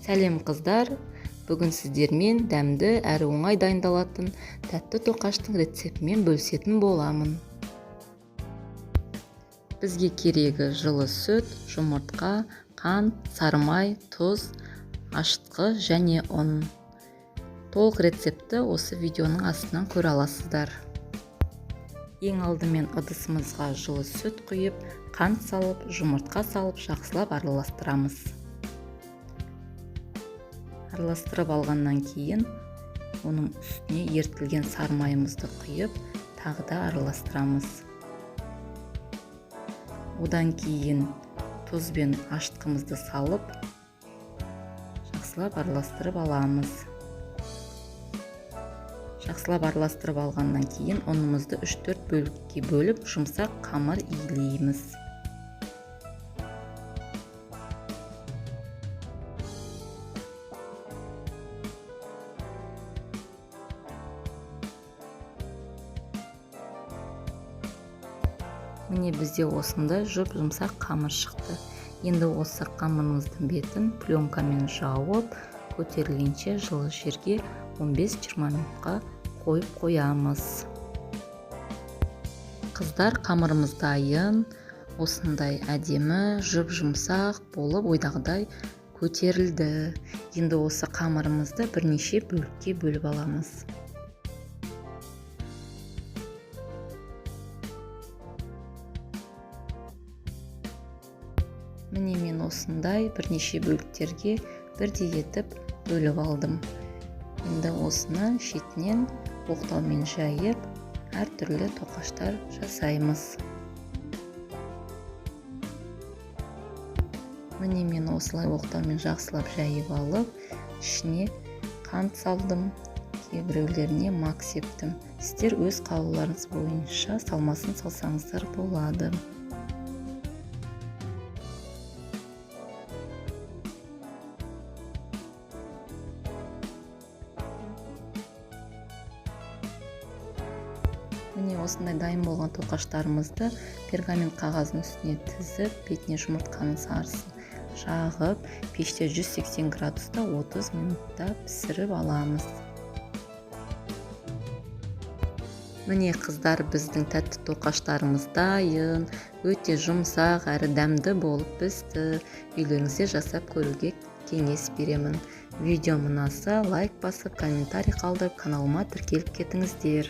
Сәлем қыздар, бүгін сіздермен дәмді әрі оңай дайындалатын тәтті тоқаштың рецептімен бөлісетін боламын. Бізге керегі жылы сүт, жұмыртқа, қант, сары май, тұз, ашытқы және ұн. Толық рецепті осы видеоның астынан көре аласыздар. Ең алдымен ыдысымызға жылы сүт құйып, қант салып, жұмыртқа салып, жақсылап араластырамыз. Араластырып алғаннан кейін, оның үстіне ертілген сары майымызды құйып, тағы да араластырамыз. Одан кейін тұз бен ашытқымызды салып, жақсылап араластырып аламыз. Жақсылап араластырып алғаннан кейін, ұнымызды 3-4 бөлікке бөліп, жұмсақ қамыр илейміз. Міне бізде осындай жұмсақ қамыр шықты. Енді осы қамырымыздың бетін пленкамен жауып, көтерілгенше жылы жерге 15-20 минутқа қойып қоямыз. Қыздар, қамырымыз дайын, осындай әдемі, жұмсақ болып ойдағыдай көтерілді. Енді осы қамырымызды бірнеше бөлікке бөліп аламыз. Міне мен осындай бірнеше бөліктерге бірдей етіп бөліп алдым. Енді осыны шетінен оқтаумен жайып, әртүрлі тоқаштар жасаймыз. Міне мен осылай оқтаумен жақсылап жайып алып, ішіне қант салдым, кейбіреулеріне мак септім. Сіздер өз қалауларыңыз бойынша салмасын салсаңыздар болады. Міне осындай дайын болған тоқаштарымызды пергамент қағаздың үстіне тізіп, бетіне жұмыртқаның сарысын жағып, пеште 180 градуста 30 минутта пісіріп аламыз. Міне қыздар, біздің тәтті тоқаштарымыз дайын, өте жұмсақ әрі дәмді болып пісті. Үйлеріңізде жасап көруге кеңес беремін. Видео ұнаса лайк басып, комментарий қалдырып, каналыма тіркеліп кетіңіздер.